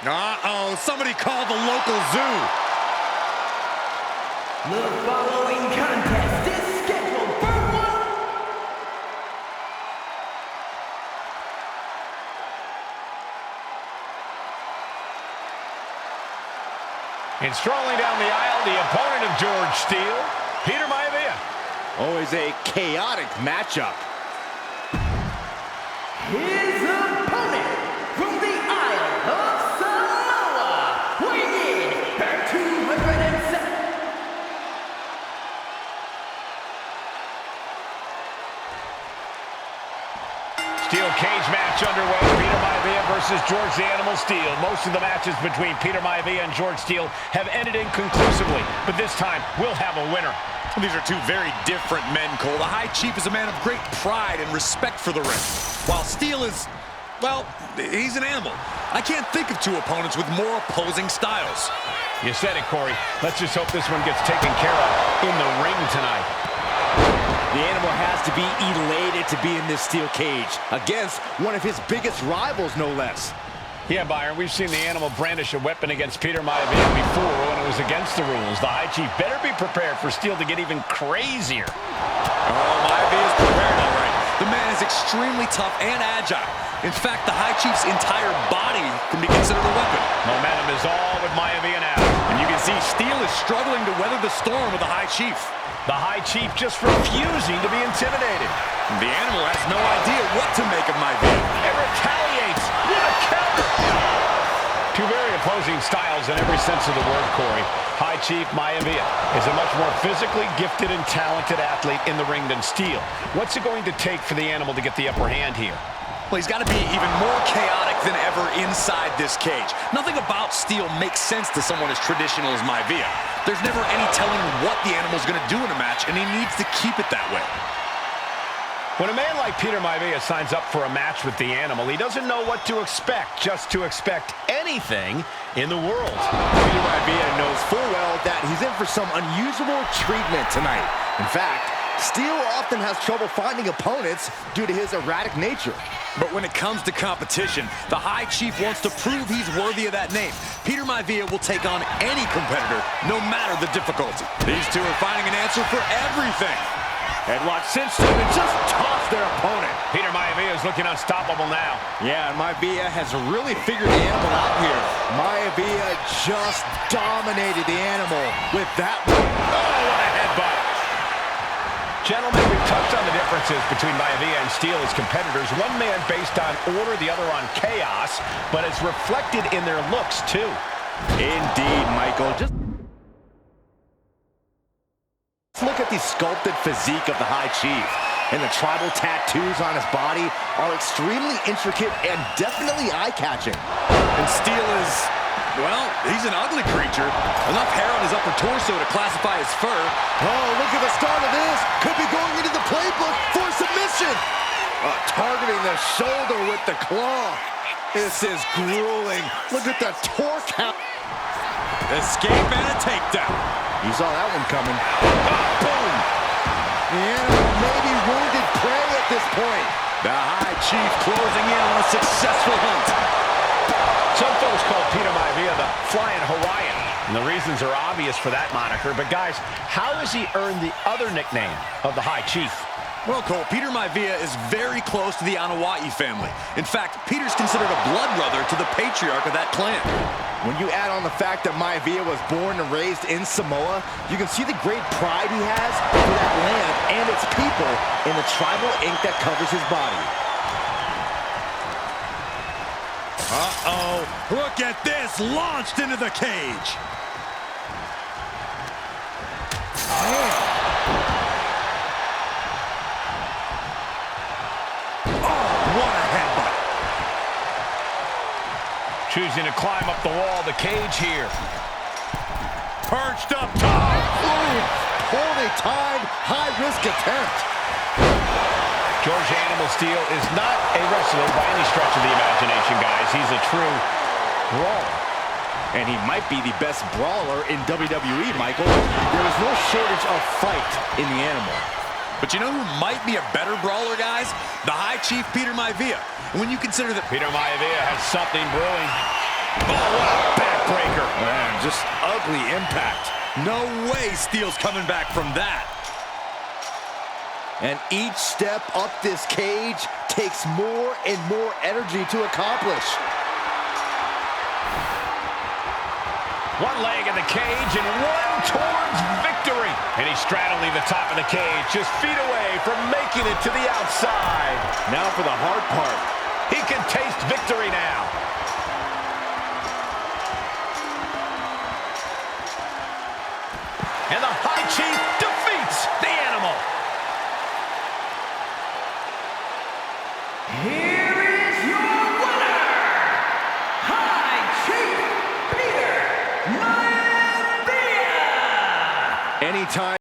Uh-oh, somebody call the local zoo. The following contest is scheduled for one. And strolling down the aisle, the opponent of George Steele, Peter Maivia. Always a chaotic matchup. His opponent from the Isle of Samoa, weighing in at 207. Steel cage match underway. Peter Maivia versus George the Animal Steele. Most of the matches between Peter Maivia and George Steele have ended inconclusively, but this time we'll have a winner. These are two very different men, Cole. The High Chief is a man of great pride and respect for the ring, while Steele is, well, he's an animal. I can't think of two opponents with more opposing styles. You said it, Corey. Let's just hope this one gets taken care of in the ring tonight. The Animal has to be elated to be in this steel cage against one of his biggest rivals, no less. Yeah, Byron, we've seen the Animal brandish a weapon against Peter Maivia before when it was against the rules. The High Chief better be prepared for Steele to get even crazier. Oh, Maivia is prepared, all right. The man is extremely tough and agile. In fact, the High Chief's entire body can be considered a weapon. Momentum is all with Maivia now. And you can see Steele is struggling to weather the storm with the High Chief. The High Chief just refusing to be intimidated. The Animal has no idea what to make of Maivia. It retaliates with a counter. Two very opposing styles in every sense of the word, Corey. High Chief Maivia is a much more physically gifted and talented athlete in the ring than Steele. What's it going to take for the Animal to get the upper hand here? Well, he's got to be even more chaotic than ever inside this cage. Nothing about Steele makes sense to someone as traditional as Maivia. There's never any telling what the Animal's going to do in a match, and he needs to keep it that way. When a man like Peter Maivia signs up for a match with the Animal, he doesn't know what to expect, just to expect anything in the world. Peter Maivia knows full well that he's in for some unusual treatment tonight. In fact, Steele often has trouble finding opponents due to his erratic nature. But when it comes to competition, the High Chief wants to prove he's worthy of that name. Peter Maivia will take on any competitor, no matter the difficulty. These two are finding an answer for everything. And watch Simpson and just toss their opponent. Peter Maivia is looking unstoppable now. Yeah, and Maivia has really figured the Animal out here. Maivia just dominated the Animal with that one. Oh, what a headbutt. Gentlemen, we've touched on the differences between Maivia and Steele as competitors. One man based on order, the other on chaos, but it's reflected in their looks, too. Indeed, Michael. Just look at the sculpted physique of the High Chief. And the tribal tattoos on his body are extremely intricate and definitely eye-catching. And Steele is, well, he's an ugly creature. Enough hair on his upper torso to classify as fur. Oh, look at the start of this. Could be going into the playbook for submission. Targeting the shoulder with the claw. This is grueling. Look at the torque. Escape and a takedown. You saw that one coming. Boom. The Animal may be wounded prey at this point. The High Chief closing in on a successful hunt. Some folks call Peter Maivia the Flying Hawaiian, and the reasons are obvious for that moniker. But guys, how has he earned the other nickname of the High Chief? Well, Cole, Peter Maivia is very close to the Anawa'i family. In fact, Peter's considered a blood brother to the patriarch of that clan. When you add on the fact that Maivia was born and raised in Samoa, you can see the great pride he has for that land and its people in the tribal ink that covers his body. Uh-oh, look at this, launched into the cage. Man. Oh, what a headbutt. Choosing to climb up the wall of the cage here. Perched up top. Ooh, poorly timed, high-risk attempt. George Animal Steele is not a wrestler by any stretch of the imagination, guys. He's a true brawler. And he might be the best brawler in WWE, Michael. There is no shortage of fight in the Animal. But you know who might be a better brawler, guys? The High Chief Peter Maivia. And when you consider that Peter Maivia has something brewing. Oh, what a backbreaker. Man, just ugly impact. No way Steele's coming back from that. And each step up this cage takes more and more energy to accomplish. One leg in the cage and one towards victory. And he's straddling the top of the cage, just feet away from making it to the outside. Now for the hard part. He can taste victory now. And the High Chief defeats the Animal. Here is your winner, High Chief Maivia! Anytime